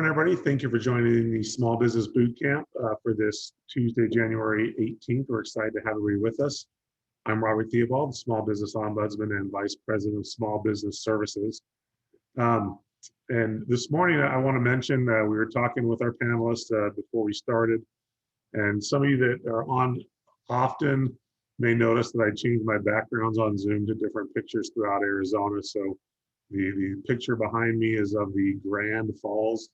Morning, everybody. Thank you for joining the Small Business Bootcamp for this Tuesday, January 18th. We're excited to have everybody with us. I'm Robert Theobald, Small Business Ombudsman and Vice President of Small Business Services. And this morning, I want to mention we were talking with our panelists before we started, and some of you that are on often may notice that I changed my backgrounds on Zoom to different pictures throughout Arizona. So the picture behind me is of the Grand Falls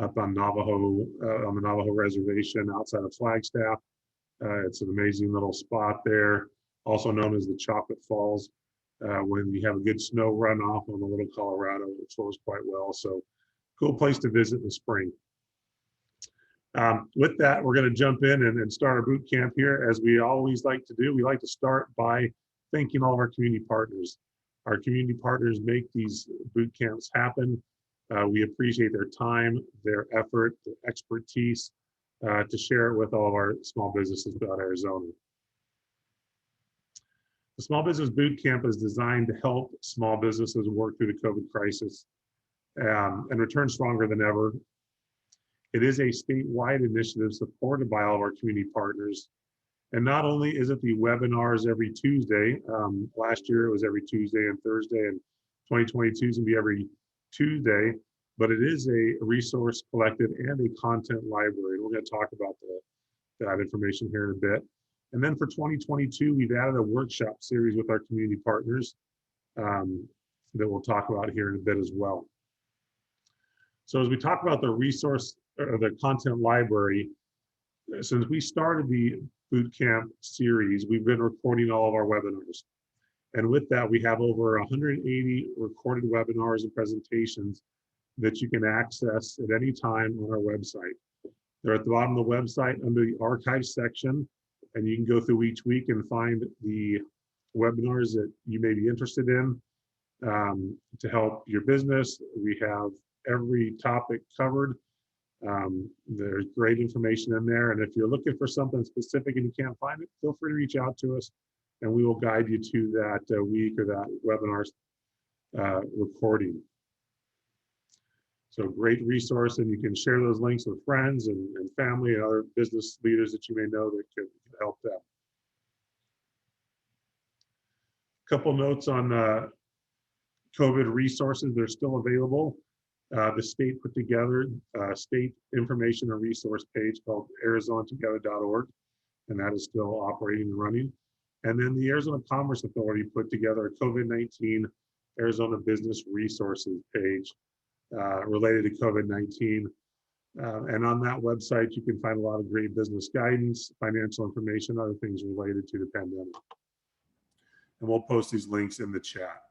up on Navajo, on the Navajo Reservation outside of Flagstaff. It's an amazing little spot there, also known as the Chocolate Falls. When we have a good snow runoff on the Little Colorado, it flows quite well. So cool place to visit in the spring. With that, we're going to jump in and start our boot camp here. As we always like to do, we like to start by thanking all of our community partners. Our community partners make these boot camps happen. We appreciate their time, their effort, their expertise to share it with all of our small businesses throughout Arizona. The Small Business Boot Camp is designed to help small businesses work through the COVID crisis and return stronger than ever. It is a statewide initiative supported by all of our community partners. And not only is it the webinars every Tuesday, last year it was every Tuesday and Thursday, and 2022 is gonna be every Tuesday, but it is a resource collected and a content library. We're gonna talk about that information here in a bit. And then for 2022, we've added a workshop series with our community partners that we'll talk about here in a bit as well. So as we talk about the resource or the content library, since we started the Bootcamp series, we've been recording all of our webinars. And with that, we have over 180 recorded webinars and presentations that you can access at any time on our website. They're at the bottom of the website under the archive section, and you can go through each week and find the webinars that you may be interested in to help your business. We have every topic covered. There's great information in there. And if you're looking for something specific and you can't find it, feel free to reach out to us and we will guide you to that week or that webinar's recording. So great resource, and you can share those links with friends and family and other business leaders that you may know that could help them. A couple notes on COVID resources. They're still available. The state put together a state information and resource page called ArizonaTogether.org, and that is still operating and running. And then the Arizona Commerce Authority put together a COVID-19 Arizona Business Resources page related to COVID-19. And on that website, you can find a lot of great business guidance, financial information, other things related to the pandemic. And we'll post these links in the chat.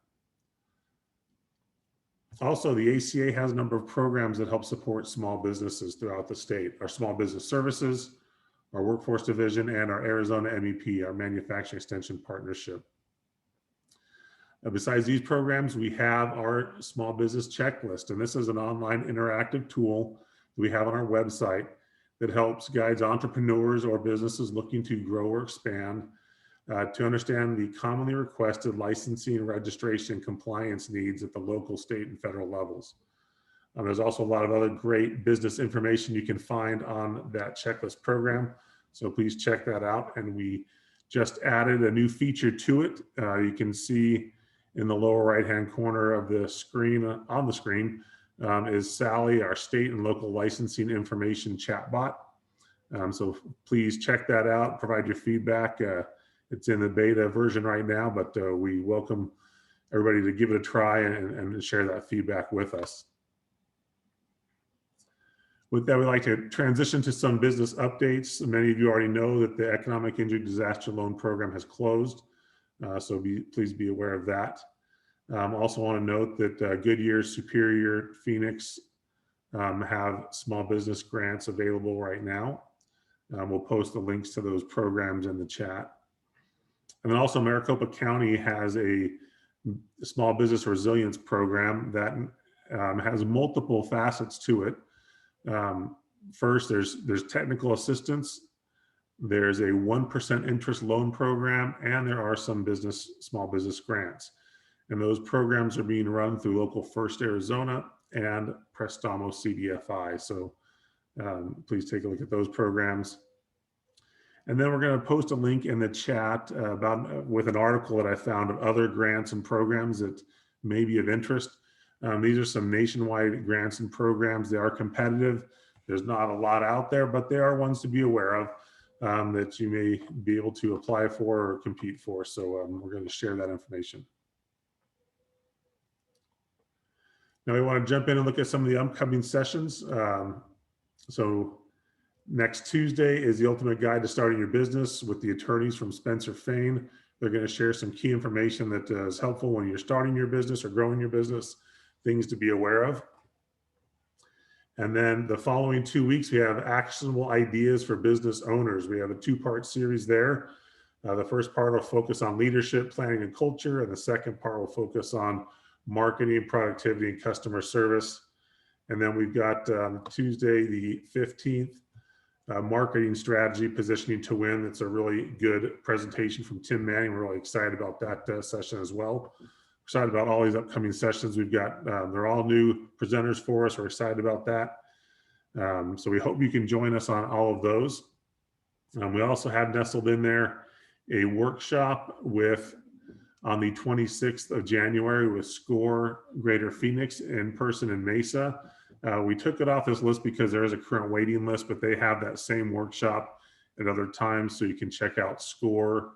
Also, the ACA has a number of programs that help support small businesses throughout the state. Our Small Business Services, our Workforce Division, and our Arizona MEP, our Manufacturing Extension Partnership. Besides these programs, we have our Small Business Checklist, and this is an online interactive tool that we have on our website that helps guides entrepreneurs or businesses looking to grow or expand to understand the commonly requested licensing, registration, and compliance needs at the local, state, and federal levels. There's also a lot of other great business information you can find on that checklist program. So please check that out. And we just added a new feature to it. You can see in the lower right-hand corner of the screen, on the screen, is Sally, our state and local licensing information chatbot. So please check that out, provide your feedback. It's in the beta version right now, but we welcome everybody to give it a try and share that feedback with us. With that, we'd like to transition to some business updates. Many of you already know that the Economic Injury Disaster Loan Program has closed, so please be aware of that. Also want to note that Goodyear, Superior, Phoenix have small business grants available right now. We'll post the links to those programs in the chat. And then also Maricopa County has a small business resilience program that has multiple facets to it. First, there's technical assistance. There's a 1% interest loan program, and there are some small business grants. And those programs are being run through Local First Arizona and Prestamo CDFI. So please take a look at those programs. And then we're going to post a link in the chat with an article that I found of other grants and programs that may be of interest. These are some nationwide grants and programs. They are competitive. There's not a lot out there, but they are ones to be aware of that you may be able to apply for or compete for. So we're going to share that information. Now we want to jump in and look at some of the upcoming sessions. So next Tuesday is the ultimate guide to starting your business with the attorneys from Spencer Fane. They're going to share some key information that is helpful when you're starting your business or growing your business, things to be aware of. And then the following 2 weeks, we have actionable ideas for business owners. We have a 2-part series there. The first part will focus on leadership, planning, and culture. And the second part will focus on marketing, productivity, and customer service. And then we've got Tuesday, the 15th, marketing strategy, positioning to win. It's a really good presentation from Tim Manning. We're really excited about that session as well. Excited about all these upcoming sessions we've got. They're all new presenters for us. We're excited about that. So we hope you can join us on all of those. We also have nestled in there a workshop on the 26th of January with SCORE Greater Phoenix in person in Mesa. We took it off this list because there is a current waiting list, but they have that same workshop at other times. So you can check out SCORE.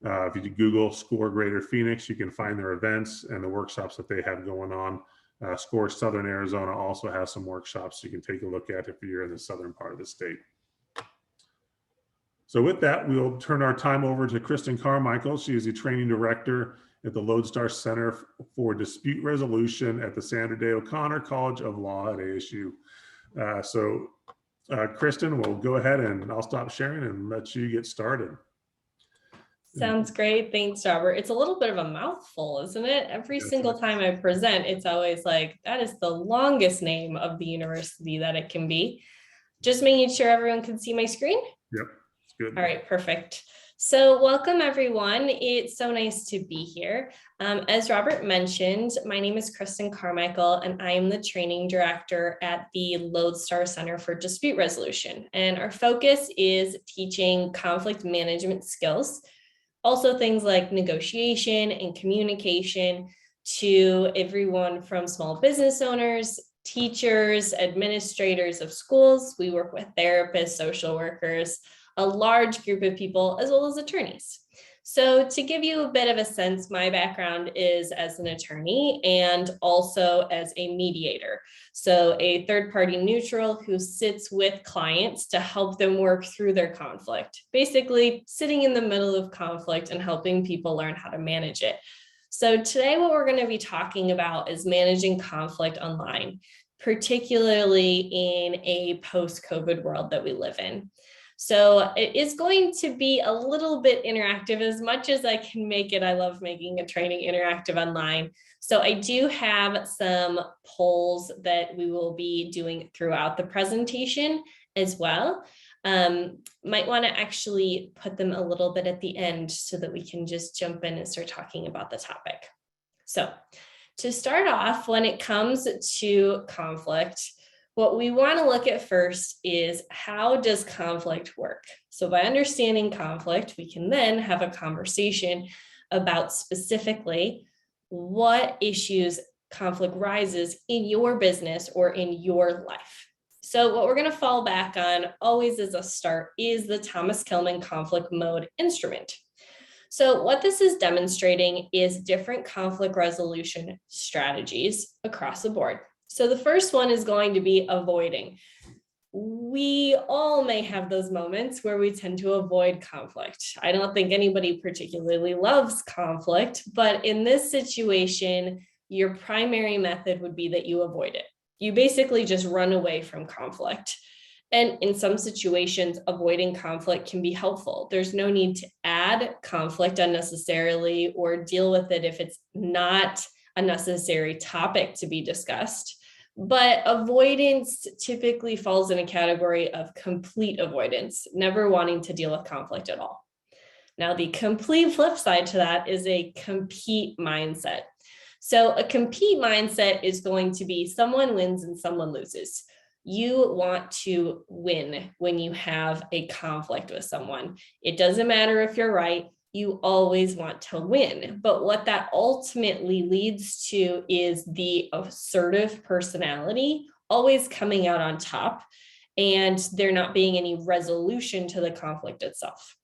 If you Google SCORE Greater Phoenix, you can find their events and the workshops that they have going on. SCORE Southern Arizona also has some workshops you can take a look at if you're in the southern part of the state. So with that, we'll turn our time over to Kristen Carmichael. She is the training director at the Lodestar Center for Dispute Resolution at the Sandra Day O'Connor College of Law at ASU. Kristen, we'll go ahead and I'll stop sharing and let you get started. Sounds great. Thanks, Robert. It's a little bit of a mouthful, isn't it? Every single time I present, it's always like, that is the longest name of the university that it can be. Just making sure everyone can see my screen. Yep, it's good. All right, perfect. So welcome, everyone. It's so nice to be here. As Robert mentioned, my name is Kristen Carmichael, and I am the training director at the Lodestar Center for Dispute Resolution. And our focus is teaching conflict management skills, also things like negotiation and communication to everyone from small business owners, teachers, administrators of schools. We work with therapists, social workers, a large group of people, as well as attorneys. So to give you a bit of a sense, my background is as an attorney and also as a mediator. So a third-party neutral who sits with clients to help them work through their conflict, basically sitting in the middle of conflict and helping people learn how to manage it. So today what we're going to be talking about is managing conflict online, particularly in a post-COVID world that we live in. So it is going to be a little bit interactive as much as I can make it. I love making a training interactive online. So I do have some polls that we will be doing throughout the presentation as well. Might want to actually put them a little bit at the end so that we can just jump in and start talking about the topic. So to start off, when it comes to conflict, what we want to look at first is, how does conflict work? So by understanding conflict, we can then have a conversation about specifically what issues conflict rises in your business or in your life. So what we're going to fall back on always as a start is the Thomas Kilmann conflict mode instrument. So what this is demonstrating is different conflict resolution strategies across the board. So the first one is going to be avoiding. We all may have those moments where we tend to avoid conflict. I don't think anybody particularly loves conflict, but in this situation, your primary method would be that you avoid it. You basically just run away from conflict. And in some situations, avoiding conflict can be helpful. There's no need to add conflict unnecessarily or deal with it if it's not a necessary topic to be discussed. But avoidance typically falls in a category of complete avoidance, never wanting to deal with conflict at all. Now, the complete flip side to that is a compete mindset. So a compete mindset is going to be someone wins and someone loses. You want to win when you have a conflict with someone. It doesn't matter if you're right, you always want to win. But what that ultimately leads to is the assertive personality always coming out on top, and there not being any resolution to the conflict itself.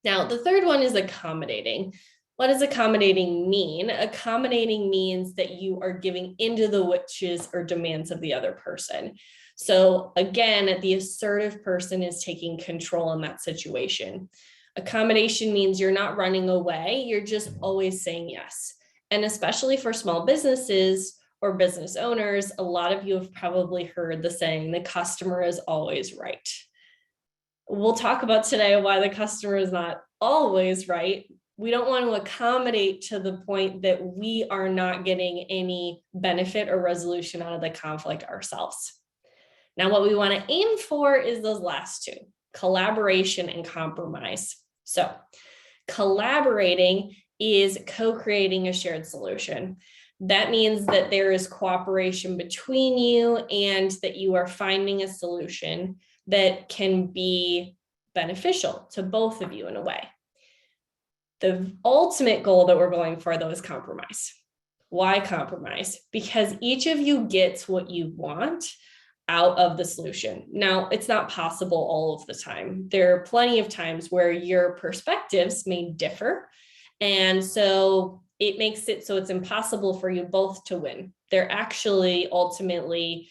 Now, the third one is accommodating. What does accommodating mean? Accommodating means that you are giving into the wishes or demands of the other person. So again, the assertive person is taking control in that situation. Accommodation means you're not running away, you're just always saying yes. And especially for small businesses or business owners, a lot of you have probably heard the saying, the customer is always right. We'll talk about today why the customer is not always right. We don't want to accommodate to the point that we are not getting any benefit or resolution out of the conflict ourselves. Now, what we want to aim for is those last two, collaboration and compromise. So collaborating is co-creating a shared solution. That means that there is cooperation between you and that you are finding a solution that can be beneficial to both of you in a way. The ultimate goal that we're going for, though, is compromise. Why compromise? Because each of you gets what you want out of the solution. Now, it's not possible all of the time. There are plenty of times where your perspectives may differ. And so it makes it so it's impossible for you both to win. They're actually ultimately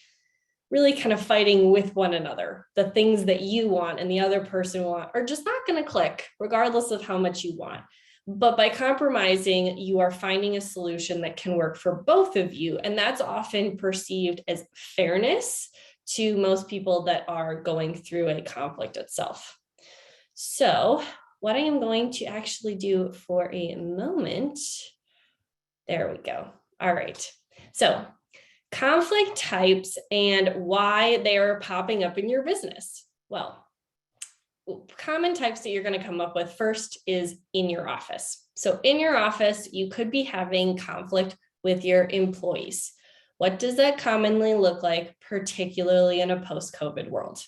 really kind of fighting with one another. The things that you want and the other person want are just not going to click, regardless of how much you want. But by compromising, you are finding a solution that can work for both of you. And that's often perceived as fairness to most people that are going through a conflict itself. So what I am going to actually do for a moment, there we go. All right. So conflict types and why they are popping up in your business. Well, common types that you're going to come up with first is in your office. So in your office, you could be having conflict with your employees. What does that commonly look like, particularly in a post-COVID world?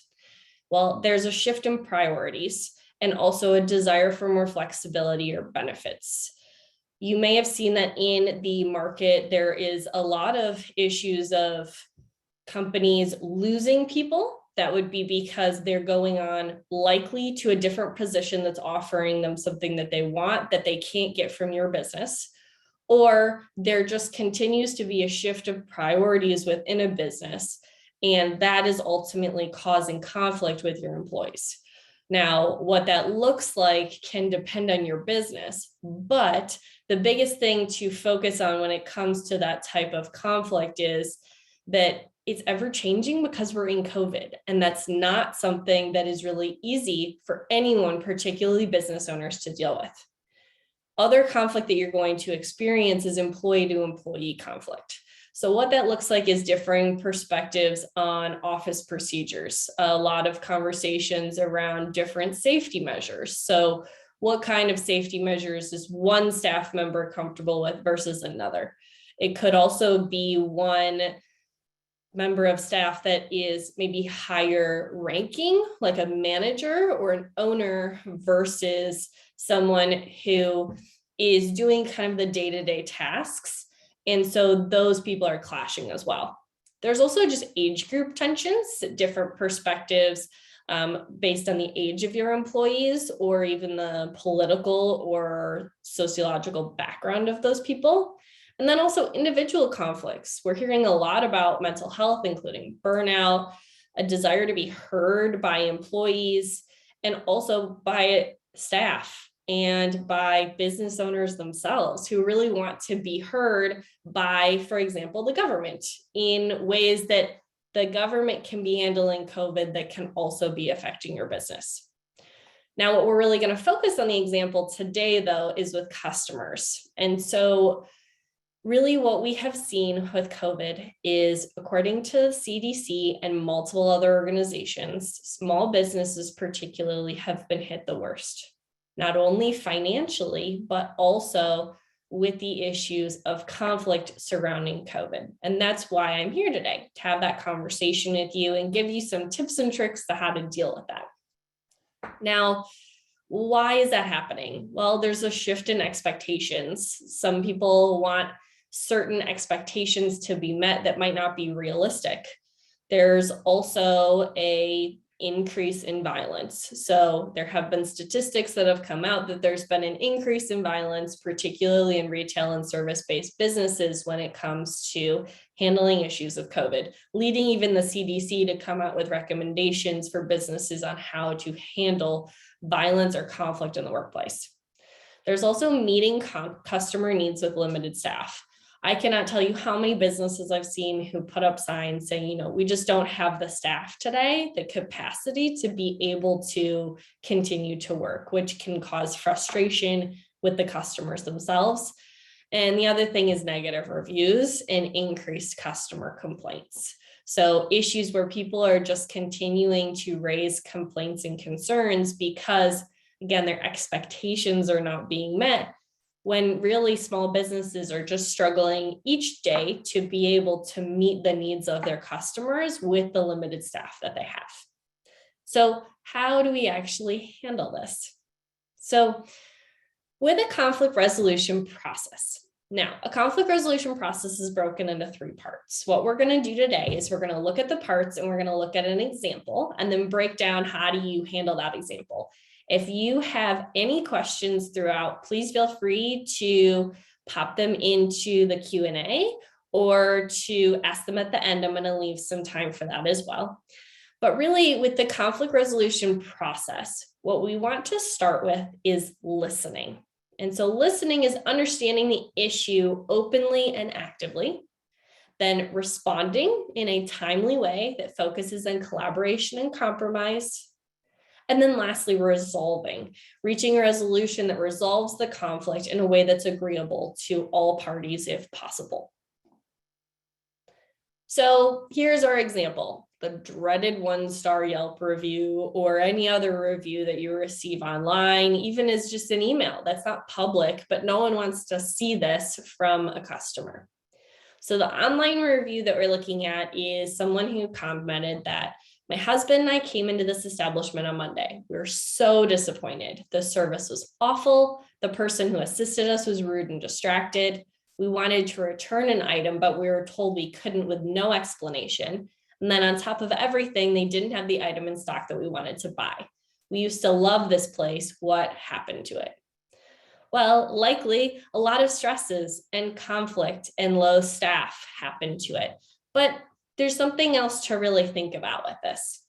Well, there's a shift in priorities and also a desire for more flexibility or benefits. You may have seen that in the market, there is a lot of issues of companies losing people. That would be because they're going on likely to a different position that's offering them something that they want that they can't get from your business. Or there just continues to be a shift of priorities within a business. And that is ultimately causing conflict with your employees. Now, what that looks like can depend on your business, but the biggest thing to focus on when it comes to that type of conflict is that it's ever changing because we're in COVID. And that's not something that is really easy for anyone, particularly business owners, to deal with. Other conflict that you're going to experience is employee to employee conflict. So what that looks like is differing perspectives on office procedures, a lot of conversations around different safety measures. So what kind of safety measures is one staff member comfortable with versus another? It could also be one member of staff that is maybe higher ranking, like a manager or an owner, versus someone who is doing kind of the day-to-day tasks. And so those people are clashing as well. There's also just age group tensions, different perspectives based on the age of your employees or even the political or sociological background of those people. And then also individual conflicts. We're hearing a lot about mental health, including burnout, a desire to be heard by employees, and also by staff and by business owners themselves who really want to be heard by, for example, the government in ways that the government can be handling COVID that can also be affecting your business. Now, what we're really going to focus on the example today, though, is with customers. And so really what we have seen with COVID is, according to CDC and multiple other organizations, small businesses particularly have been hit the worst, not only financially, but also with the issues of conflict surrounding COVID. And that's why I'm here today, to have that conversation with you and give you some tips and tricks to how to deal with that. Now, why is that happening? Well, there's a shift in expectations. Some people want certain expectations to be met that might not be realistic. There's also an increase in violence. So there have been statistics that have come out that there's been an increase in violence, particularly in retail and service-based businesses when it comes to handling issues of COVID, leading even the CDC to come out with recommendations for businesses on how to handle violence or conflict in the workplace. There's also meeting customer needs with limited staff. I cannot tell you how many businesses I've seen who put up signs saying, we just don't have the staff today, the capacity to be able to continue to work, which can cause frustration with the customers themselves. And the other thing is negative reviews and increased customer complaints. So issues where people are just continuing to raise complaints and concerns because, again, their expectations are not being met, when really small businesses are just struggling each day to be able to meet the needs of their customers with the limited staff that they have. So how do we actually handle this? So with a conflict resolution process, now a conflict resolution process is broken into 3 parts. What we're going to do today is we're going to look at the parts and we're going to look at an example and then break down how do you handle that example. If you have any questions throughout, please feel free to pop them into the Q&A or to ask them at the end. I'm going to leave some time for that as well. But really, with the conflict resolution process, what we want to start with is listening. And so listening is understanding the issue openly and actively, then responding in a timely way that focuses on collaboration and compromise. And then lastly, reaching a resolution that resolves the conflict in a way that's agreeable to all parties if possible. So here's our example, the dreaded 1-star Yelp review or any other review that you receive online, even as just an email that's not public, but no one wants to see this from a customer. So the online review that we're looking at is someone who commented that my husband and I came into this establishment on Monday. We were so disappointed. The service was awful. The person who assisted us was rude and distracted. We wanted to return an item, but we were told we couldn't with no explanation. And then on top of everything, they didn't have the item in stock that we wanted to buy. We used to love this place. What happened to it? Well, likely a lot of stresses and conflict and low staff happened to it. But there's something else to really think about with this.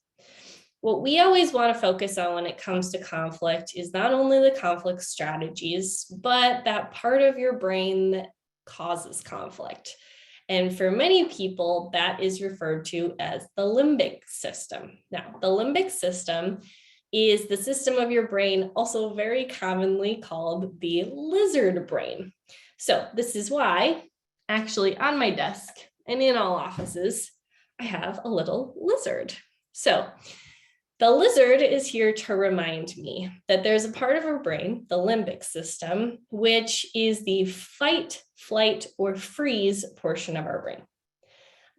What we always want to focus on when it comes to conflict is not only the conflict strategies, but that part of your brain that causes conflict. And for many people, that is referred to as the limbic system. Now, the limbic system is the system of your brain, also very commonly called the lizard brain. So this is why, actually on my desk and in all offices, I have a little lizard. So the lizard is here to remind me that there's a part of our brain, the limbic system, which is the fight, flight, or freeze portion of our brain.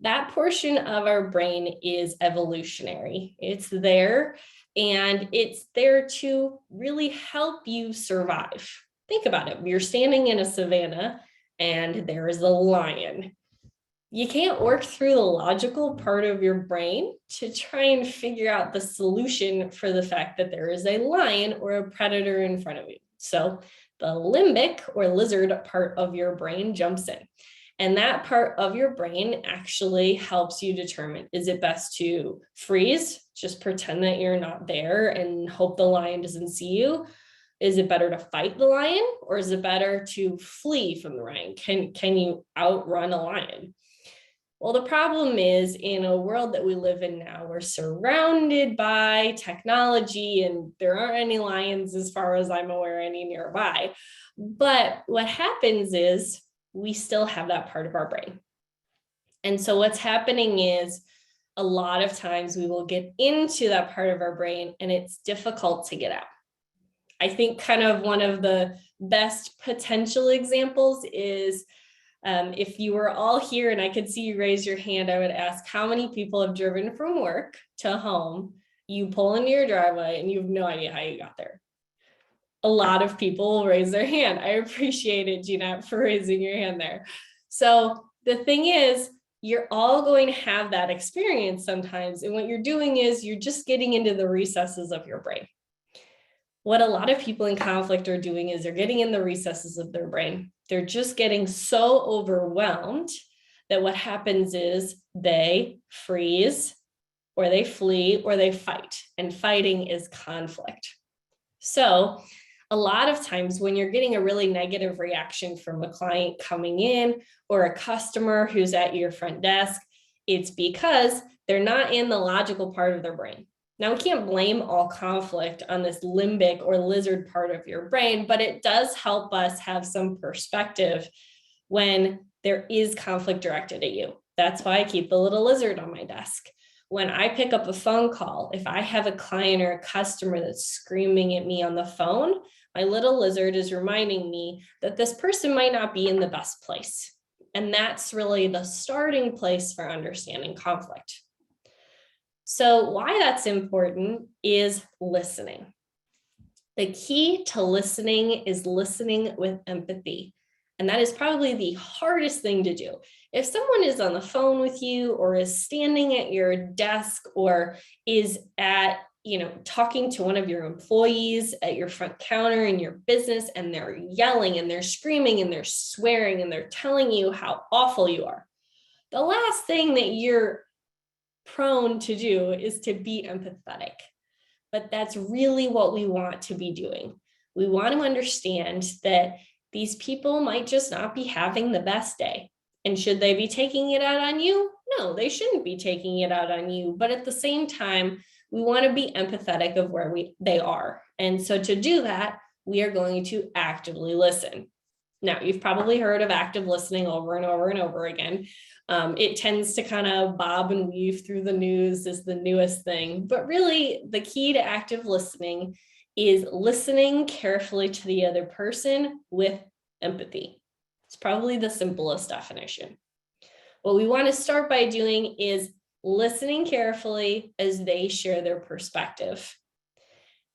That portion of our brain is evolutionary. It's there, and it's there to really help you survive. Think about it. You're standing in a savanna, and there is a lion. You can't work through the logical part of your brain to try and figure out the solution for the fact that there is a lion or a predator in front of you. So the limbic or lizard part of your brain jumps in. And that part of your brain actually helps you determine, is it best to freeze, just pretend that you're not there and hope the lion doesn't see you? Is it better to fight the lion, or is it better to flee from the lion? Can you outrun a lion? Well, the problem is, in a world that we live in now, we're surrounded by technology and there aren't any lions, as far as I'm aware, any nearby. But what happens is we still have that part of our brain. And so what's happening is a lot of times we will get into that part of our brain and it's difficult to get out. I think kind of one of the best potential examples is if you were all here and I could see you raise your hand, I would ask how many people have driven from work to home, you pull into your driveway and you have no idea how you got there. A lot of people will raise their hand. I appreciate it, Jeanette, for raising your hand there. So the thing is, you're all going to have that experience sometimes. And what you're doing is you're just getting into the recesses of your brain. What a lot of people in conflict are doing is they're getting in the recesses of their brain. They're just getting so overwhelmed that what happens is they freeze, or they flee, or they fight. And fighting is conflict. So a lot of times when you're getting a really negative reaction from a client coming in or a customer who's at your front desk, it's because they're not in the logical part of their brain. Now, we can't blame all conflict on this limbic or lizard part of your brain, but it does help us have some perspective when there is conflict directed at you. That's why I keep the little lizard on my desk. When I pick up a phone call, if I have a client or a customer that's screaming at me on the phone, my little lizard is reminding me that this person might not be in the best place. And that's really the starting place for understanding conflict. So why that's important is listening. The key to listening is listening with empathy. And that is probably the hardest thing to do. If someone is on the phone with you or is standing at your desk or is at, talking to one of your employees at your front counter in your business, and they're yelling and they're screaming and they're swearing and they're telling you how awful you are, the last thing that you're prone to do is to be empathetic. But that's really what we want to be doing. We want to understand that these people might just not be having the best day. And should they be taking it out on you? No, they shouldn't be taking it out on you. But at the same time, we want to be empathetic of where they are. And so to do that, we are going to actively listen. Now, you've probably heard of active listening over and over and over again. It tends to kind of bob and weave through the news as the newest thing. But really, the key to active listening is listening carefully to the other person with empathy. It's probably the simplest definition. What we want to start by doing is listening carefully as they share their perspective.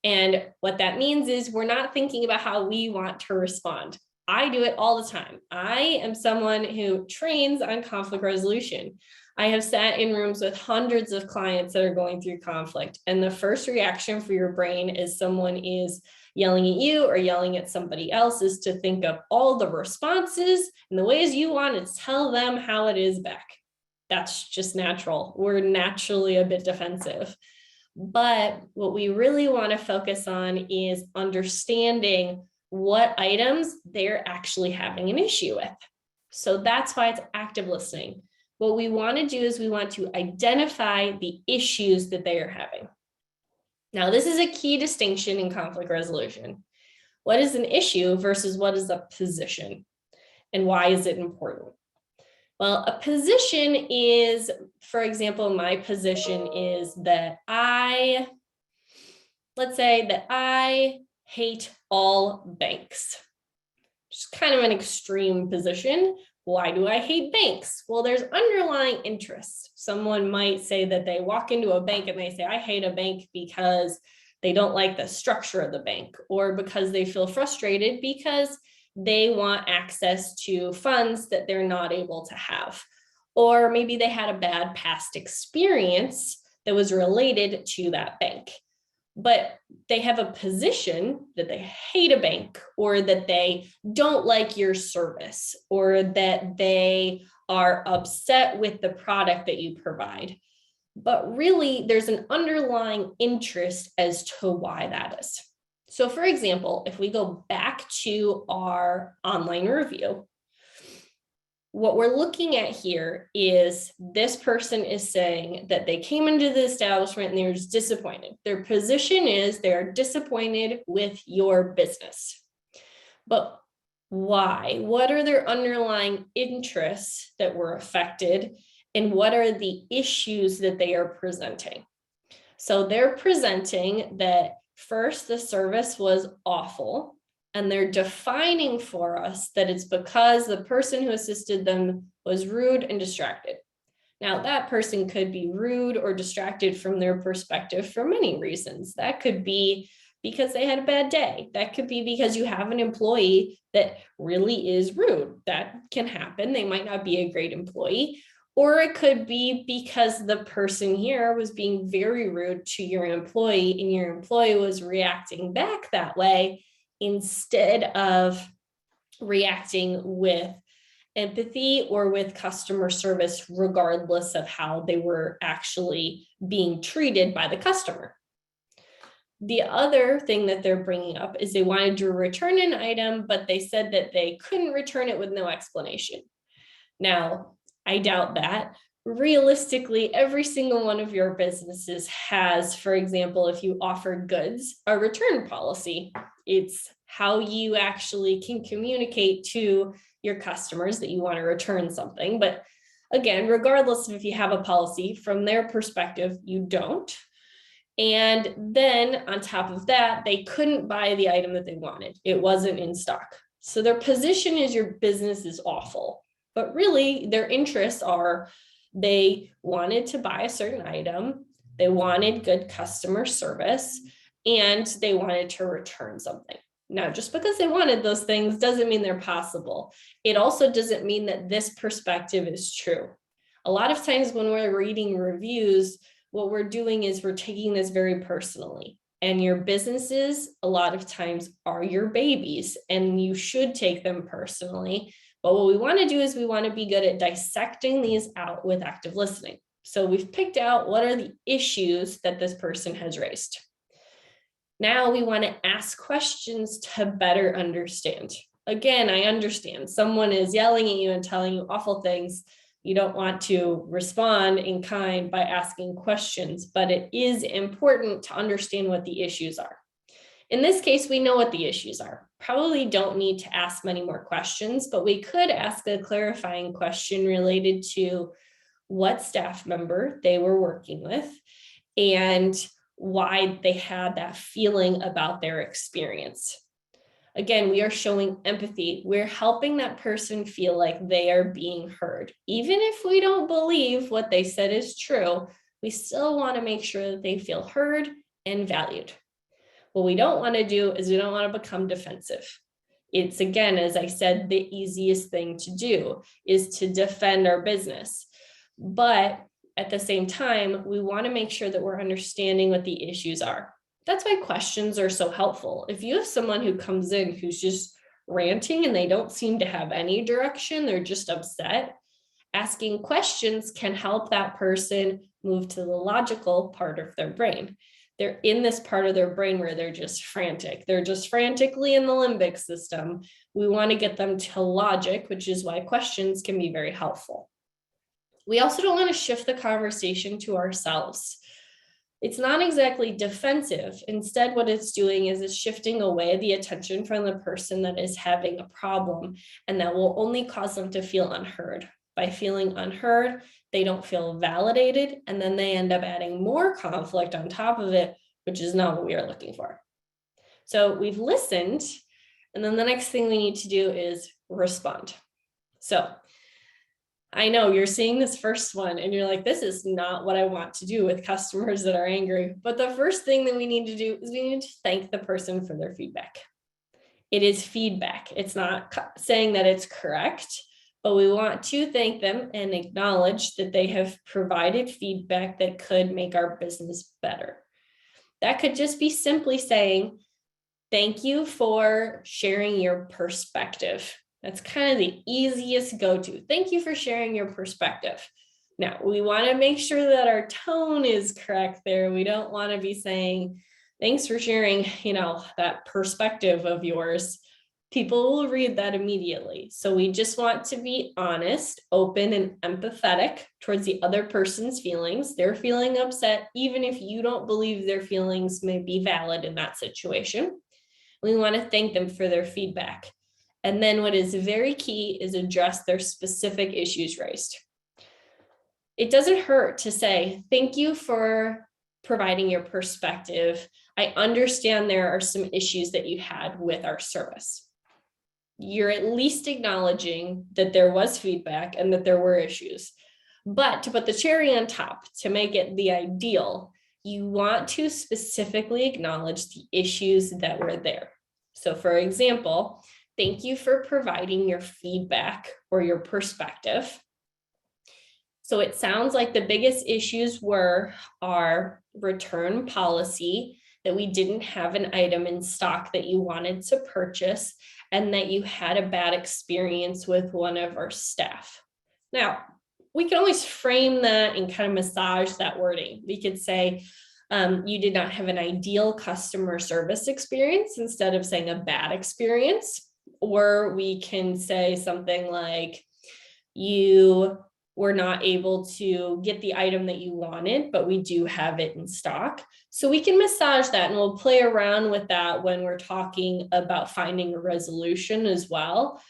And what that means is we're not thinking about how we want to respond. I do it all the time. I am someone who trains on conflict resolution. I have sat in rooms with hundreds of clients that are going through conflict. And the first reaction for your brain is someone is yelling at you or yelling at somebody else is to think of all the responses and the ways you want to tell them how it is back. That's just natural. We're naturally a bit defensive. But what we really want to focus on is understanding what items they're actually having an issue with. So that's why it's active listening. What we want to do is we want to identify the issues that they are having. Now, this is a key distinction in conflict resolution. What is an issue versus what is a position? And why is it important? Well, a position is, for example, my position is that let's say that I hate all banks. Just kind of an extreme position. Why do I hate banks? Well, there's underlying interest. Someone might say that they walk into a bank and they say, I hate a bank because they don't like the structure of the bank, or because they feel frustrated because they want access to funds that they're not able to have. Or maybe they had a bad past experience that was related to that bank. But they have a position that they hate a bank, or that they don't like your service, or that they are upset with the product that you provide. But really, there's an underlying interest as to why that is. So for example, if we go back to our online review, what we're looking at here is this person is saying that they came into the establishment and they're just disappointed. Their position is they're disappointed with your business. But why? What are their underlying interests that were affected? And what are the issues that they are presenting? So they're presenting that First, the service was awful, and they're defining for us that it's because the person who assisted them was rude and distracted. Now, that person could be rude or distracted from their perspective for many reasons. That could be because they had a bad day. That could be because you have an employee that really is rude. That can happen. They might not be a great employee. Or it could be because the person here was being very rude to your employee and your employee was reacting back that way instead of reacting with empathy or with customer service, regardless of how they were actually being treated by the customer. The other thing that they're bringing up is they wanted to return an item, but they said that they couldn't return it with no explanation. Now, I doubt that. Realistically, every single one of your businesses has, for example, if you offer goods, a return policy. It's how you actually can communicate to your customers that you want to return something. But again, regardless of if you have a policy, from their perspective, you don't. And then on top of that, they couldn't buy the item that they wanted. It wasn't in stock. So their position is your business is awful. But really, their interests are they wanted to buy a certain item, they wanted good customer service, and they wanted to return something. Now, just because they wanted those things doesn't mean they're possible. It also doesn't mean that this perspective is true. A lot of times when we're reading reviews, what we're doing is we're taking this very personally. And your businesses, a lot of times, are your babies, and you should take them personally. But what we want to do is we want to be good at dissecting these out with active listening. So we've picked out what are the issues that this person has raised. Now we want to ask questions to better understand. Again, I understand someone is yelling at you and telling you awful things. You don't want to respond in kind by asking questions, but it is important to understand what the issues are. In this case, we know what the issues are. Probably don't need to ask many more questions, but we could ask a clarifying question related to what staff member they were working with and why they had that feeling about their experience. Again, we are showing empathy. We're helping that person feel like they are being heard. Even if we don't believe what they said is true, we still want to make sure that they feel heard and valued. What we don't want to do is we don't want to become defensive. It's, again, as I said, the easiest thing to do is to defend our business. But at the same time, we want to make sure that we're understanding what the issues are. That's why questions are so helpful. If you have someone who comes in who's just ranting and they don't seem to have any direction, they're just upset, asking questions can help that person move to the logical part of their brain. They're in this part of their brain where they're just frantic. They're just frantically in the limbic system. We want to get them to logic, which is why questions can be very helpful. We also don't want to shift the conversation to ourselves. It's not exactly defensive. Instead, what it's doing is it's shifting away the attention from the person that is having a problem, and that will only cause them to feel unheard. By feeling unheard, they don't feel validated, and then they end up adding more conflict on top of it, which is not what we are looking for. So we've listened, and then the next thing we need to do is respond. So I know you're seeing this first one and you're like, this is not what I want to do with customers that are angry. But the first thing that we need to do is we need to thank the person for their feedback. It is feedback. It's not saying that it's correct, but we want to thank them and acknowledge that they have provided feedback that could make our business better. That could just be simply saying, thank you for sharing your perspective. That's kind of the easiest go-to. Thank you for sharing your perspective. Now, we want to make sure that our tone is correct there. We don't want to be saying, thanks for sharing, that perspective of yours. People will read that immediately. So we just want to be honest, open, and empathetic towards the other person's feelings. They're feeling upset, even if you don't believe their feelings may be valid in that situation. We want to thank them for their feedback. And then what is very key is address their specific issues raised. It doesn't hurt to say, thank you for providing your perspective. I understand there are some issues that you had with our service. You're at least acknowledging that there was feedback and that there were issues. But to put the cherry on top, to make it the ideal, you want to specifically acknowledge the issues that were there. So for example, thank you for providing your feedback or your perspective. So it sounds like the biggest issues were our return policy, that we didn't have an item in stock that you wanted to purchase, and that you had a bad experience with one of our staff. Now, we can always frame that and kind of massage that wording. We could say, you did not have an ideal customer service experience instead of saying a bad experience. Or we can say something like, you were not able to get the item that you wanted, but we do have it in stock. So we can massage that, and we'll play around with that when we're talking about finding a resolution as well.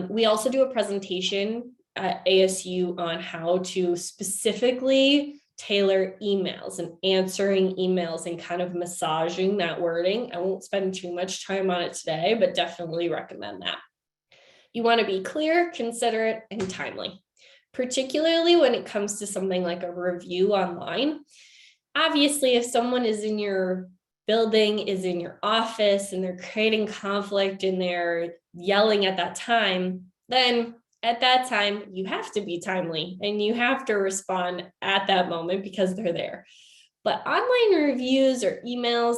We also do a presentation at ASU on how to specifically tailor emails and answering emails and kind of massaging that wording. I won't spend too much time on it today, but definitely recommend that. You want to be clear, considerate, and timely, particularly when it comes to something like a review online. Obviously, if someone is in your building, is in your office, and they're creating conflict and they're yelling at that time, then at that time, you have to be timely and you have to respond at that moment because they're there. But online reviews or emails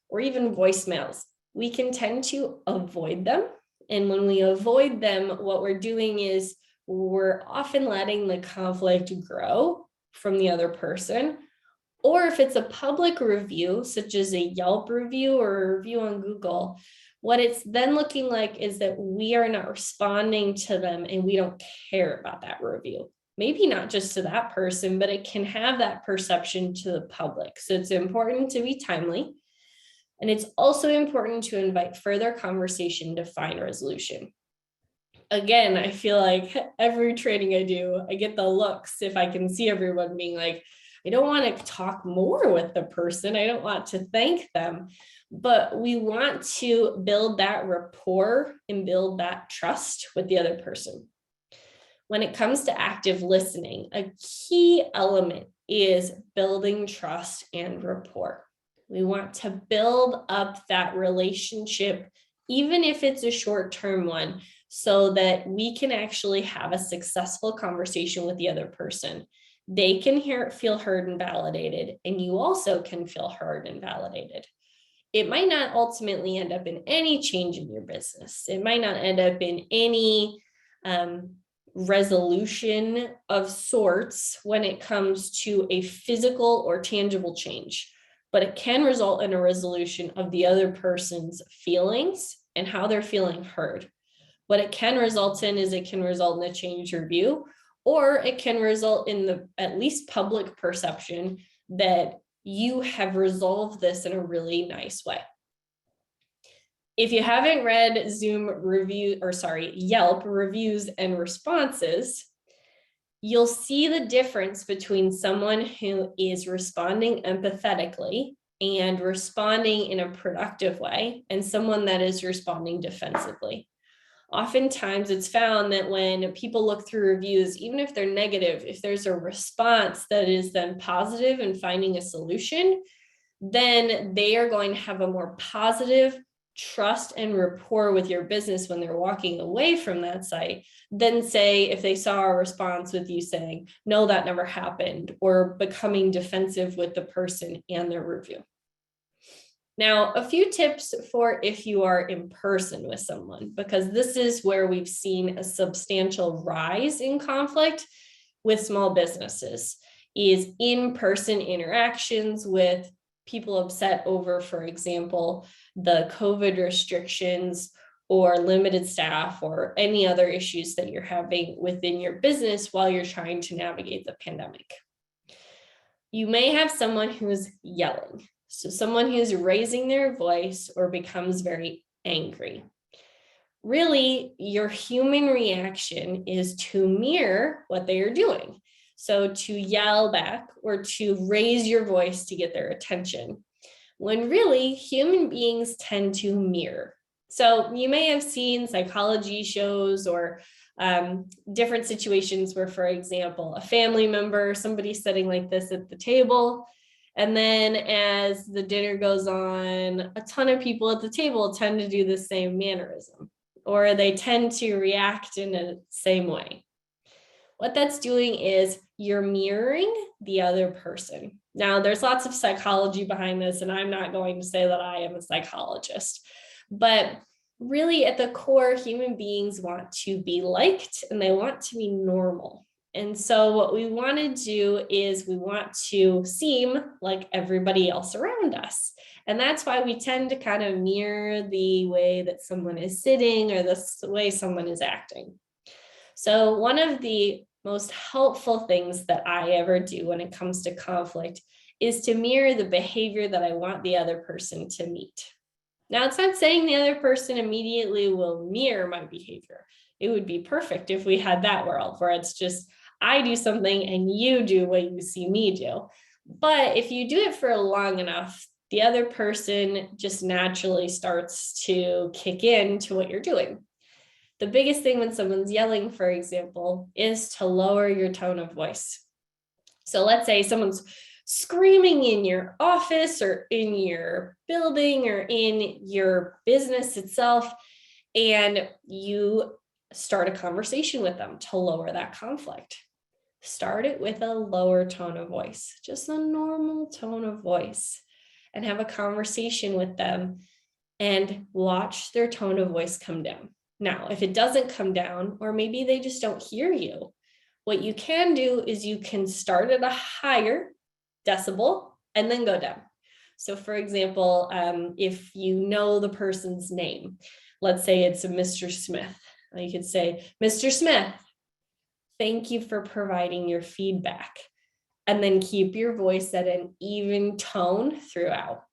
or even voicemails, we can tend to avoid them. And when we avoid them, what we're doing is we're often letting the conflict grow from the other person. Or if it's a public review, such as a Yelp review or a review on Google, what it's then looking like is that we are not responding to them and we don't care about that review. Maybe not just to that person, but it can have that perception to the public. So it's important to be timely. And it's also important to invite further conversation to find resolution. Again, I feel like every training I do, I get the looks if I can see everyone being like, I don't want to talk more with the person. I don't want to thank them, but we want to build that rapport and build that trust with the other person. When it comes to active listening, a key element is building trust and rapport. We want to build up that relationship, even if it's a short-term one, so that we can actually have a successful conversation with the other person. They can feel heard and validated, and you also can feel heard and validated. It might not ultimately end up in any change in your business. It might not end up in any resolution of sorts when it comes to a physical or tangible change, but it can result in a resolution of the other person's feelings and how they're feeling heard. What it can result in is it can result in a change review, or it can result in the at least public perception that you have resolved this in a really nice way. If you haven't read Yelp reviews and responses, you'll see the difference between someone who is responding empathetically and responding in a productive way and someone that is responding defensively. Oftentimes it's found that when people look through reviews, even if they're negative, if there's a response that is then positive and finding a solution, then they are going to have a more positive trust and rapport with your business when they're walking away from that site than say if they saw a response with you saying, no, that never happened, or becoming defensive with the person and their review. Now, a few tips for if you are in person with someone, because this is where we've seen a substantial rise in conflict with small businesses, is in-person interactions with people upset over, for example, the COVID restrictions or limited staff or any other issues that you're having within your business while you're trying to navigate the pandemic. You may have someone who's yelling. So someone who's raising their voice or becomes very angry. Really, your human reaction is to mirror what they are doing. So to yell back or to raise your voice to get their attention. when really human beings tend to mirror. So you may have seen psychology shows or different situations where, for example, a family member, somebody's sitting like this at the table, and then as the dinner goes on, a ton of people at the table tend to do the same mannerism, or they tend to react in the same way. What that's doing is you're mirroring the other person. Now, there's lots of psychology behind this, and I'm not going to say that I am a psychologist, but really at the core, human beings want to be liked and they want to be normal. And so what we want to do is we want to seem like everybody else around us. And that's why we tend to kind of mirror the way that someone is sitting or the way someone is acting. So one of the most helpful things that I ever do when it comes to conflict is to mirror the behavior that I want the other person to meet. Now, it's not saying the other person immediately will mirror my behavior. It would be perfect if we had that world where it's just, I do something and you do what you see me do. But if you do it for long enough, the other person just naturally starts to kick into what you're doing. The biggest thing when someone's yelling, for example, is to lower your tone of voice. So let's say someone's screaming in your office or in your building or in your business itself, and you start a conversation with them to lower that conflict. Start it with a lower tone of voice, just a normal tone of voice, and have a conversation with them and watch their tone of voice come down. Now, if it doesn't come down, or maybe they just don't hear you, what you can do is you can start at a higher decibel and then go down. So for example, if you know the person's name, let's say it's a Mr. Smith, you could say, Mr. Smith, thank you for providing your feedback. And then keep your voice at an even tone throughout.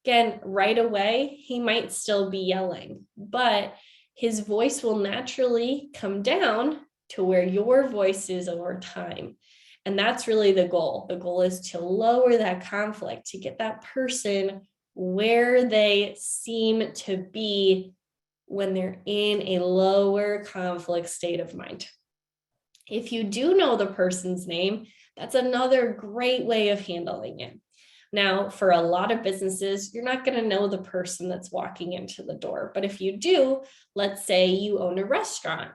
Again, right away, he might still be yelling, but his voice will naturally come down to where your voice is over time. And that's really the goal. The goal is to lower that conflict, to get that person where they seem to be when they're in a lower conflict state of mind. If you do know the person's name, that's another great way of handling it. Now, for a lot of businesses, you're not going to know the person that's walking into the door. But if you do, let's say you own a restaurant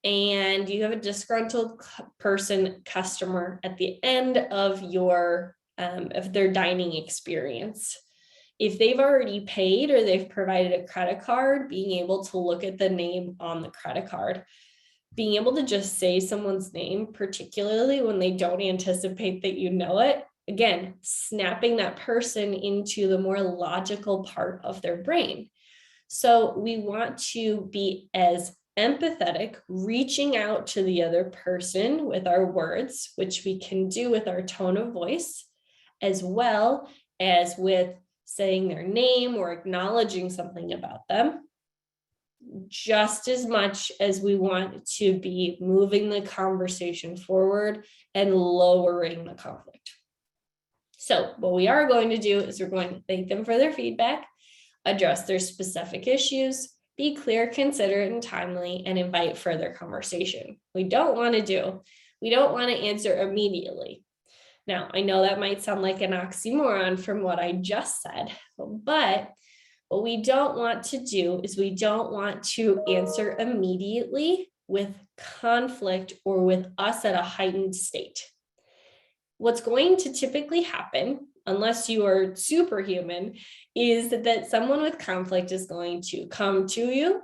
and you have a disgruntled customer at the end of their dining experience. If they've already paid or they've provided a credit card, being able to look at the name on the credit card, being able to just say someone's name, particularly when they don't anticipate that you know it, again, snapping that person into the more logical part of their brain. So we want to be as empathetic, reaching out to the other person with our words, which we can do with our tone of voice, as well as with saying their name or acknowledging something about them, just as much as we want to be moving the conversation forward and lowering the conflict. So what we are going to do is we're going to thank them for their feedback, address their specific issues, be clear, considerate, and timely, and invite further conversation. We don't want to answer immediately. Now, I know that might sound like an oxymoron from what I just said, but what we don't want to do is we don't want to answer immediately with conflict or with us at a heightened state. What's going to typically happen, unless you are superhuman, is that someone with conflict is going to come to you,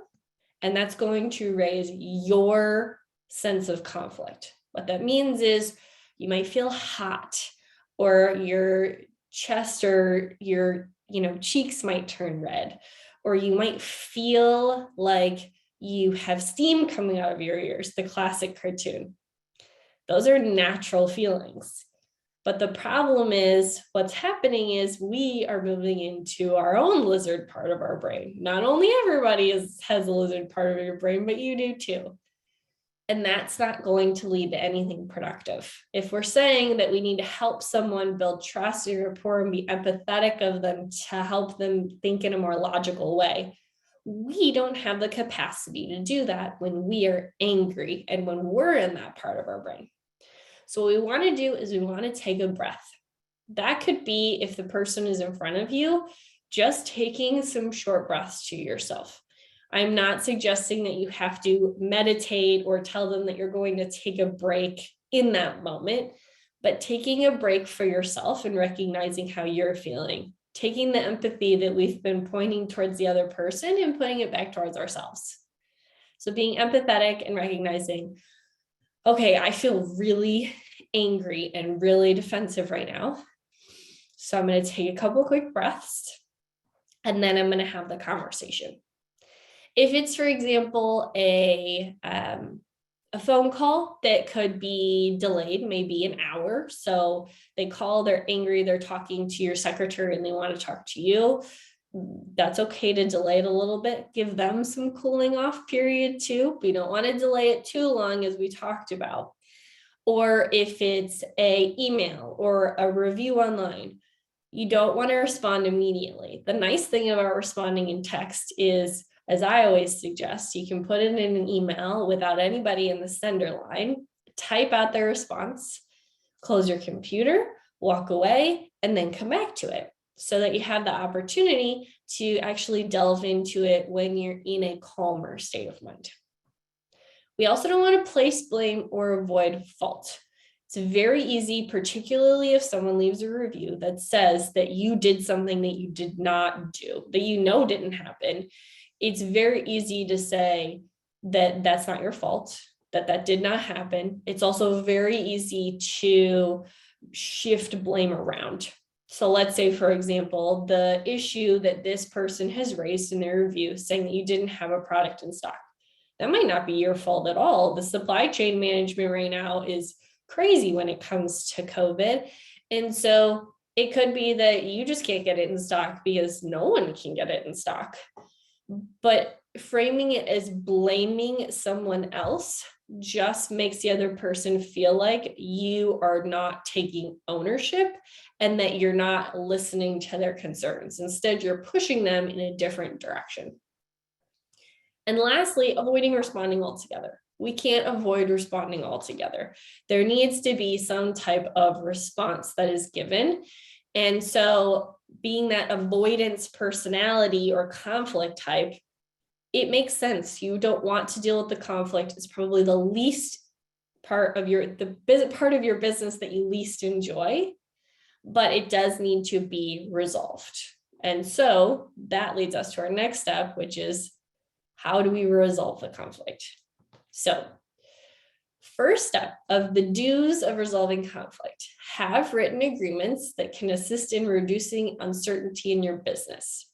and that's going to raise your sense of conflict. What that means is you might feel hot, or your chest or your cheeks might turn red, or you might feel like you have steam coming out of your ears, the classic cartoon. Those are natural feelings. But the problem is what's happening is we are moving into our own lizard part of our brain. Not only everybody has a lizard part of your brain, but you do too. And that's not going to lead to anything productive. If we're saying that we need to help someone build trust and rapport and be empathetic of them to help them think in a more logical way, we don't have the capacity to do that when we are angry and when we're in that part of our brain. So what we want to do is we want to take a breath. That could be, if the person is in front of you, just taking some short breaths to yourself. I'm not suggesting that you have to meditate or tell them that you're going to take a break in that moment, but taking a break for yourself and recognizing how you're feeling, taking the empathy that we've been pointing towards the other person and putting it back towards ourselves. So being empathetic and recognizing, okay, I feel really angry and really defensive right now. So I'm going to take a couple quick breaths and then I'm going to have the conversation. If it's, for example, a phone call that could be delayed, maybe an hour. So they call, they're angry, they're talking to your secretary and they want to talk to you. That's okay to delay it a little bit. Give them some cooling off period too. We don't want to delay it too long, as we talked about. Or if it's an email or a review online, you don't want to respond immediately. The nice thing about responding in text is, as I always suggest, you can put it in an email without anybody in the sender line, type out their response, close your computer, walk away, and then come back to it so that you have the opportunity to actually delve into it when you're in a calmer state of mind. We also don't want to place blame or avoid fault. It's very easy, particularly if someone leaves a review that says that you did something that you did not do, that you know didn't happen. It's very easy to say that that's not your fault, that did not happen. It's also very easy to shift blame around. So let's say, for example, the issue that this person has raised in their review saying that you didn't have a product in stock. That might not be your fault at all. The supply chain management right now is crazy when it comes to COVID. And so it could be that you just can't get it in stock because no one can get it in stock. But framing it as blaming someone else just makes the other person feel like you are not taking ownership and that you're not listening to their concerns. Instead, you're pushing them in a different direction. And lastly, avoiding responding altogether. We can't avoid responding altogether. There needs to be some type of response that is given. And so being that avoidance personality or conflict type, it makes sense. You don't want to deal with the conflict. It's probably the least part of your business that you least enjoy, but it does need to be resolved. And so that leads us to our next step, which is, how do we resolve the conflict? So first step of the do's of resolving conflict: have written agreements that can assist in reducing uncertainty in your business.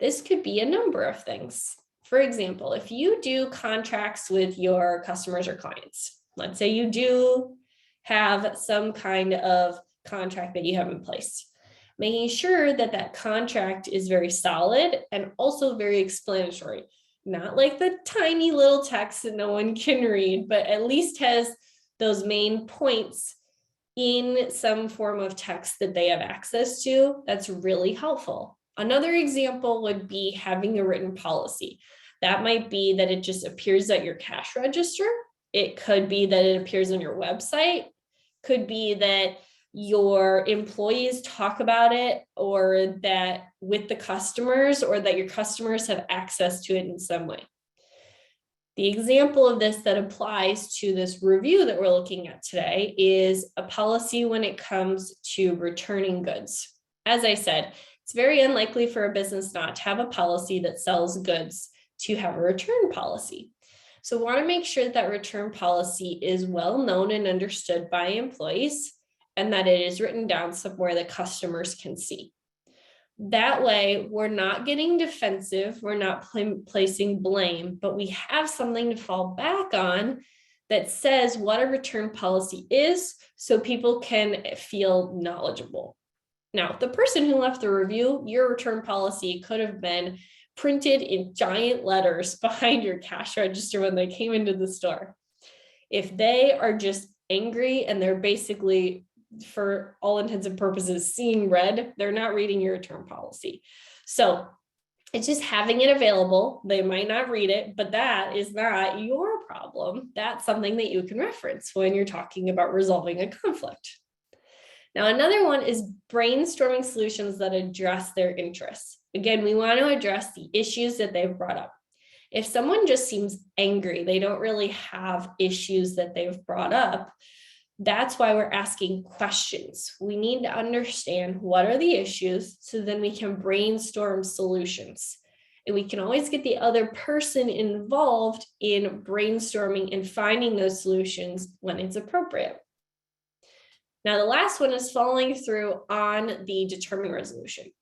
This could be a number of things. For example, if you do contracts with your customers or clients, let's say you do have some kind of contract that you have in place, making sure that that contract is very solid and also very explanatory. Not like the tiny little text that no one can read, but at least has those main points in some form of text that they have access to. That's really helpful. Another example would be having a written policy. That might be that it just appears at your cash register. It could be that it appears on your website. Could be that your employees talk about it, or that with the customers, or that your customers have access to it in some way. The example of this that applies to this review that we're looking at today is a policy when it comes to returning goods. As I said, it's very unlikely for a business not to have a policy that sells goods to have a return policy. So we want to make sure that return policy is well known and understood by employees, and that it is written down somewhere that customers can see. That way, we're not getting defensive, we're not placing blame, but we have something to fall back on that says what a return policy is, so people can feel knowledgeable. Now, the person who left the review, your return policy could have been printed in giant letters behind your cash register when they came into the store. If they are just angry and they're basically, for all intents and purposes, seeing red, they're not reading your return policy. So it's just having it available. They might not read it, but that is not your problem. That's something that you can reference when you're talking about resolving a conflict. Now, another one is brainstorming solutions that address their interests. Again, we want to address the issues that they've brought up. If someone just seems angry, they don't really have issues that they've brought up, that's why we're asking questions. We need to understand what are the issues so then we can brainstorm solutions. And we can always get the other person involved in brainstorming and finding those solutions when it's appropriate. Now, the last one is following through on the determining resolution.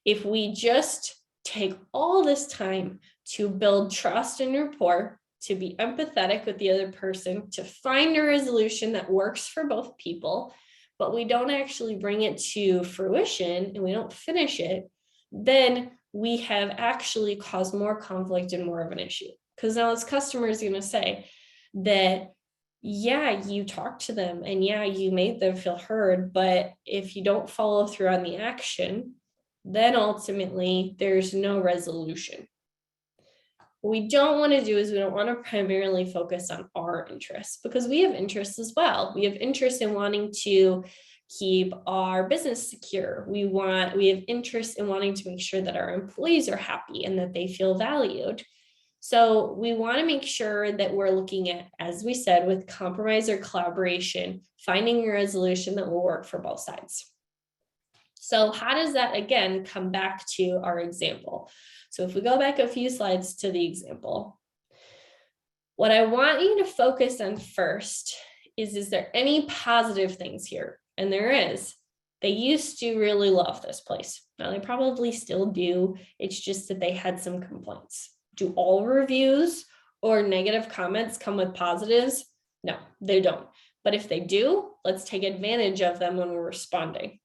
If we just take all this time to build trust and rapport, to be empathetic with the other person, to find a resolution that works for both people, but we don't actually bring it to fruition and we don't finish it, then we have actually caused more conflict and more of an issue. Because now this customer is going to say that, yeah, you talked to them and yeah, you made them feel heard, but if you don't follow through on the action, then ultimately there's no resolution. What we don't want to do is we don't want to primarily focus on our interests, because we have interests as well. We have interest in wanting to keep our business secure. We have interest in wanting to make sure that our employees are happy and that they feel valued. So we want to make sure that we're looking at, as we said, with compromise or collaboration, finding a resolution that will work for both sides. So how does that, again, come back to our example? So if we go back a few slides to the example, what I want you to focus on first is there any positive things here? And there is. They used to really love this place. Now they probably still do. It's just that they had some complaints. Do all reviews or negative comments come with positives? No, they don't. But if they do, let's take advantage of them when we're responding.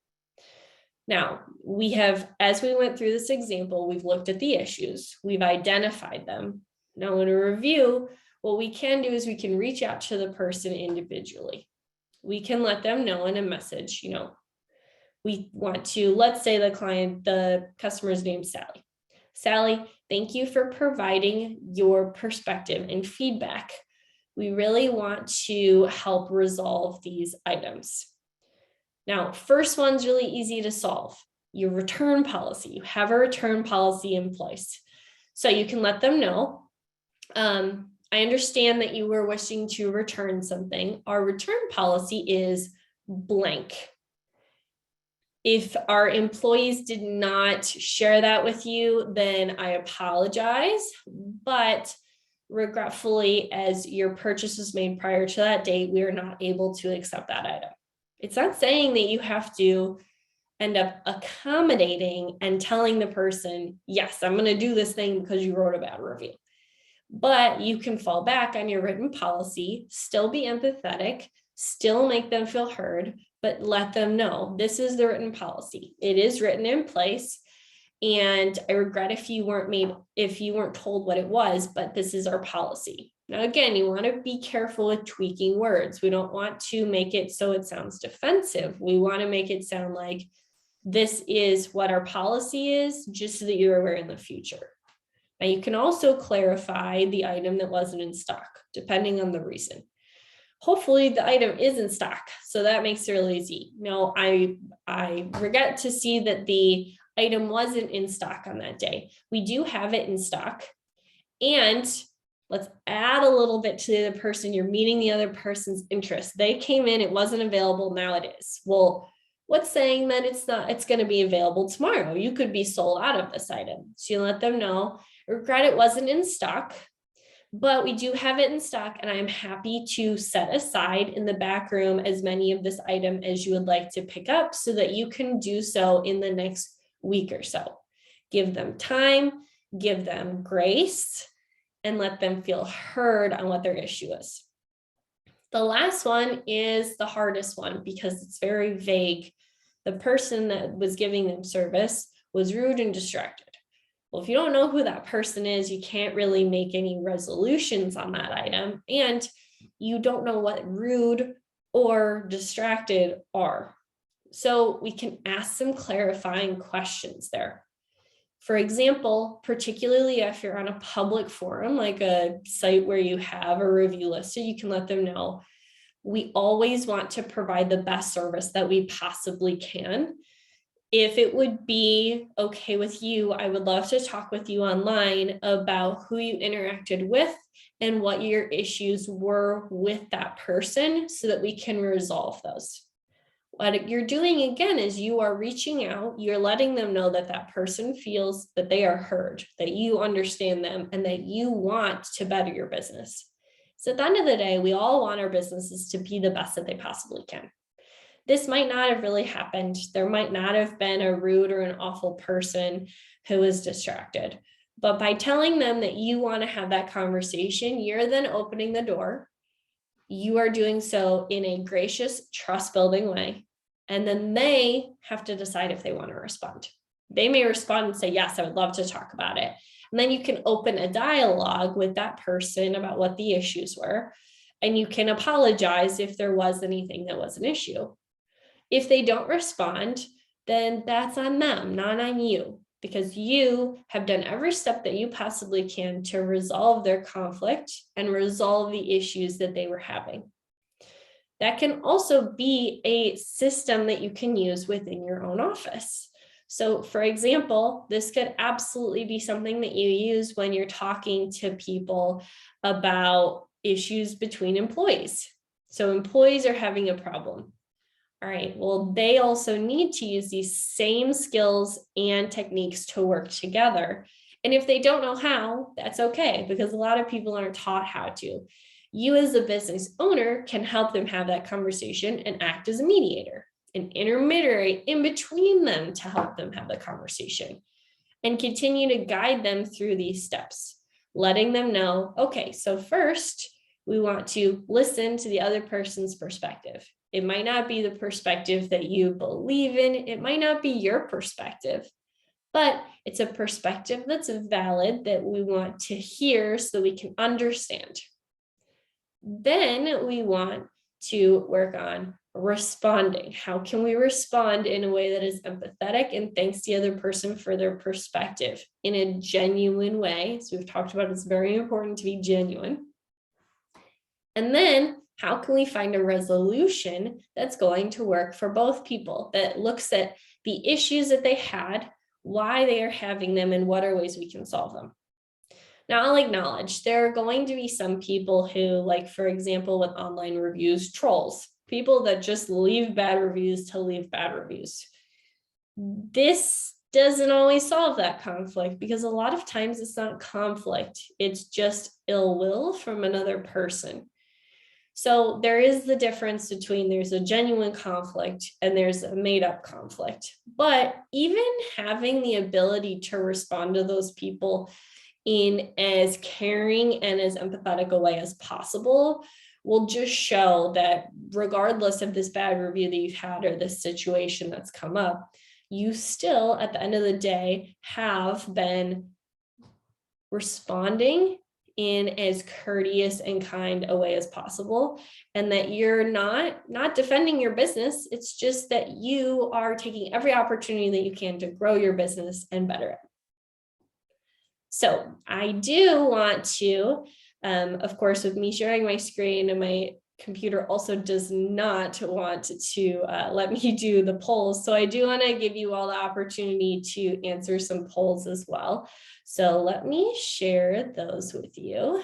Now, we have, as we went through this example, we've looked at the issues, we've identified them. Now, in a review, what we can do is we can reach out to the person individually. We can let them know in a message, we want to, let's say the customer's name, Sally. Sally, thank you for providing your perspective and feedback. We really want to help resolve these items. Now, first one's really easy to solve. Your return policy. You have a return policy in place. So you can let them know. I understand that you were wishing to return something. Our return policy is blank. If our employees did not share that with you, then I apologize. But regretfully, as your purchase was made prior to that date, we are not able to accept that item. It's not saying that you have to end up accommodating and telling the person, yes, I'm going to do this thing because you wrote a bad review. But you can fall back on your written policy, still be empathetic, still make them feel heard, but let them know this is the written policy. It is written in place. And I regret if you weren't told what it was, but this is our policy. Now, again, you want to be careful with tweaking words. We don't want to make it so it sounds defensive. We want to make it sound like this is what our policy is, just so that you're aware in the future. Now, you can also clarify the item that wasn't in stock, depending on the reason. Hopefully the item is in stock, so that makes it really easy. No, I regret to see that the item wasn't in stock on that day. We do have it in stock, and let's add a little bit to the other person. You're meeting the other person's interest. They came in, it wasn't available, now it is. Well, what's saying that it's going to be available tomorrow? You could be sold out of this item. So you let them know, regret it wasn't in stock, but we do have it in stock, and I'm happy to set aside in the back room as many of this item as you would like to pick up so that you can do so in the next week or so. Give them time, give them grace, and let them feel heard on what their issue is. The last one is the hardest one because it's very vague. The person that was giving them service was rude and distracted. Well, if you don't know who that person is, you can't really make any resolutions on that item, and you don't know what rude or distracted are. So we can ask some clarifying questions there. For example, particularly if you're on a public forum, like a site where you have a review listed, you can let them know, we always want to provide the best service that we possibly can. If it would be okay with you, I would love to talk with you online about who you interacted with and what your issues were with that person so that we can resolve those. What you're doing again is you are reaching out, you're letting them know that that person feels that they are heard, that you understand them, and that you want to better your business. So at the end of the day, we all want our businesses to be the best that they possibly can. This might not have really happened. There might not have been a rude or an awful person who was distracted. But by telling them that you want to have that conversation, you're then opening the door. You are doing so in a gracious, trust-building way. And then they have to decide if they want to respond. They may respond and say, yes, I would love to talk about it. And then you can open a dialogue with that person about what the issues were. And you can apologize if there was anything that was an issue. If they don't respond, then that's on them, not on you, because you have done every step that you possibly can to resolve their conflict and resolve the issues that they were having. That can also be a system that you can use within your own office. So for example, this could absolutely be something that you use when you're talking to people about issues between employees. So employees are having a problem. All right, well, they also need to use these same skills and techniques to work together. And if they don't know how, that's okay, because a lot of people aren't taught how to. You as a business owner can help them have that conversation and act as a mediator, an intermediary in between them to help them have the conversation and continue to guide them through these steps, letting them know, okay, so first we want to listen to the other person's perspective. It might not be the perspective that you believe in. It might not be your perspective, but it's a perspective that's valid that we want to hear so that we can understand. Then we want to work on responding. How can we respond in a way that is empathetic and thanks the other person for their perspective in a genuine way? So we've talked about it's very important to be genuine. And then how can we find a resolution that's going to work for both people, that looks at the issues that they had, why they are having them, and what are ways we can solve them? Now, I'll acknowledge there are going to be some people who, like, for example, with online reviews, trolls, people that just leave bad reviews to leave bad reviews. This doesn't always solve that conflict because a lot of times it's not conflict, it's just ill will from another person. So there is the difference between there's a genuine conflict and there's a made up conflict. But even having the ability to respond to those people in as caring and as empathetic a way as possible will just show that regardless of this bad review that you've had or this situation that's come up, you still, at the end of the day, have been responding in as courteous and kind a way as possible, and that you're not defending your business. It's just that you are taking every opportunity that you can to grow your business and better it. So I do want to, of course, with me sharing my screen, and my computer also does not want to let me do the polls. So I do want to give you all the opportunity to answer some polls as well. So let me share those with you.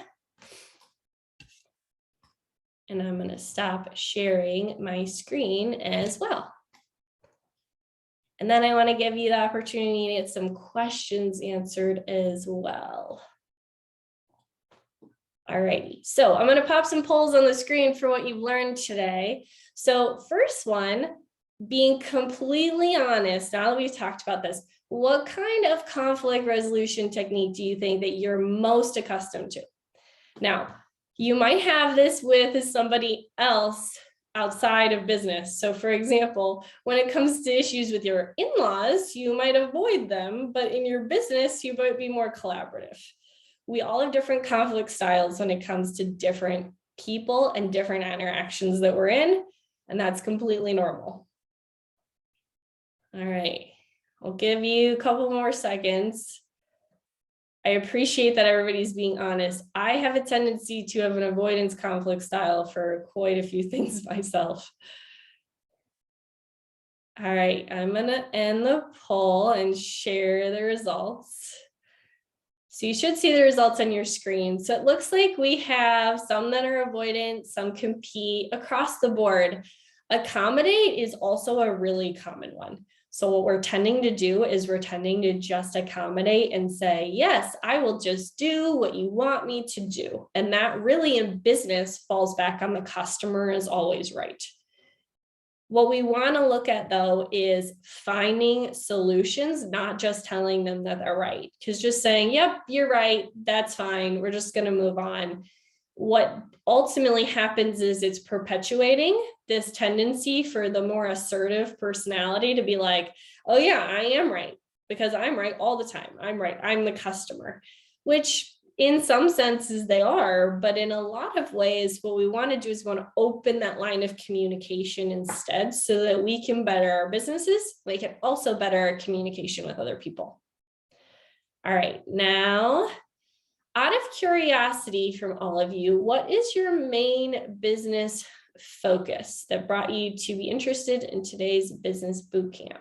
And I'm going to stop sharing my screen as well. And then I want to give you the opportunity to get some questions answered as well. All righty, so I'm going to pop some polls on the screen for what you've learned today. So first one, being completely honest, now that we've talked about this, what kind of conflict resolution technique do you think that you're most accustomed to? Now, you might have this with somebody else outside of business. So for example, when it comes to issues with your in-laws, you might avoid them, but in your business, you might be more collaborative. We all have different conflict styles when it comes to different people and different interactions that we're in, and that's completely normal. All right, I'll give you a couple more seconds. I appreciate that everybody's being honest. I have a tendency to have an avoidance conflict style for quite a few things myself. All right, I'm gonna end the poll and share the results. So you should see the results on your screen. So it looks like we have some that are avoidant, some compete across the board. Accommodate is also a really common one. So what we're tending to do is we're tending to just accommodate and say, yes, I will just do what you want me to do. And that really in business falls back on the customer is always right. What we want to look at though is finding solutions, not just telling them that they're right. Because just saying, yep, you're right, that's fine, we're just going to move on. What ultimately happens is it's perpetuating this tendency for the more assertive personality to be like, oh yeah, I am right, because I'm right all the time. I'm right, I'm the customer, which in some senses they are, but in a lot of ways, what we want to do is we want to open that line of communication instead so that we can better our businesses. We can also better our communication with other people. All right, now, out of curiosity from all of you, what is your main business focus that brought you to be interested in today's business boot camp?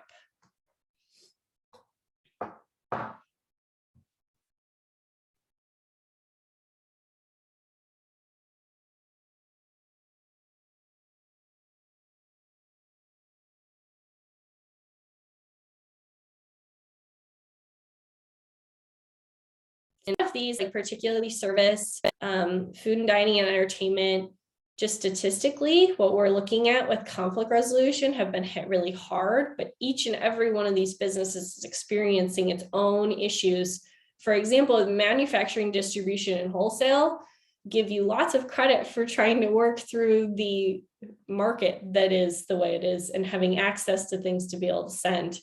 Of these, like particularly service, food and dining and entertainment, just statistically, what we're looking at with conflict resolution have been hit really hard, but each and every one of these businesses is experiencing its own issues. For example, manufacturing, distribution, and wholesale give you lots of credit for trying to work through the market that is the way it is and having access to things to be able to send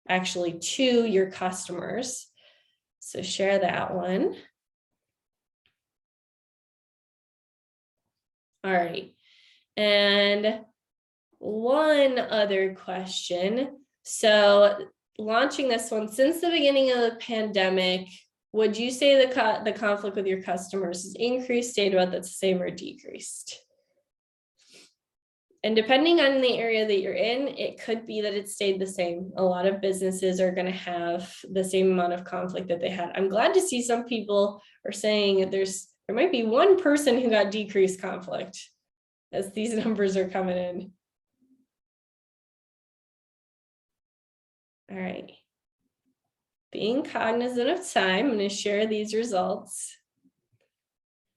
actually to your customers. So share that one. All right. And one other question. So launching this one, since the beginning of the pandemic, would you say the conflict with your customers has increased, stayed about the same, or decreased? And depending on the area that you're in, it could be that it stayed the same. A lot of businesses are going to have the same amount of conflict that they had. I'm glad to see some people are saying there might be one person who got decreased conflict as these numbers are coming in. All right. Being cognizant of time, I'm going to share these results.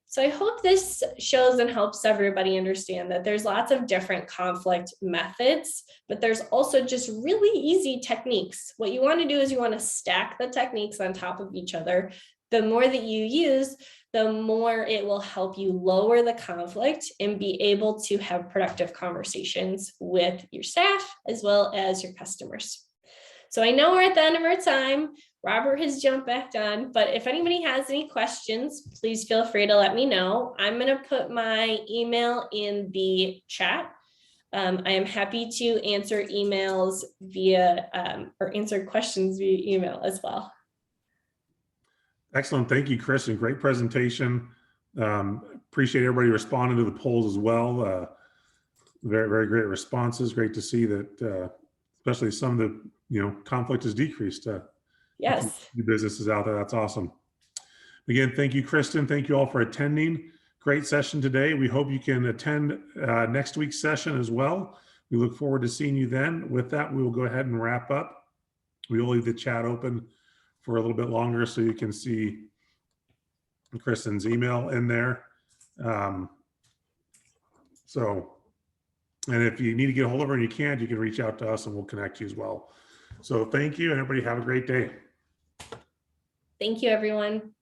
So I hope this shows and helps everybody understand that there's lots of different conflict methods, but there's also just really easy techniques. What you want to do is you want to stack the techniques on top of each other. The more that you use, the more it will help you lower the conflict and be able to have productive conversations with your staff as well as your customers. So I know we're at the end of our time. Robert has jumped back on, but if anybody has any questions, please feel free to let me know. I'm going to put my email in the chat. I am happy to answer emails via, or answer questions via email as well. Excellent. Thank you, Kristen. Great presentation. Appreciate everybody responding to the polls as well. Very, very great responses. Great to see that, especially some of the, conflict has decreased. Yes. Businesses out there. That's awesome. Again, thank you, Kristen. Thank you all for attending. Great session today. We hope you can attend next week's session as well. We look forward to seeing you then. With that, we will go ahead and wrap up. We will leave the chat open for a little bit longer so you can see Kristen's email in there. And if you need to get a hold of her and you can't, you can reach out to us and we'll connect you as well. So thank you, and everybody have a great day. Thank you, everyone.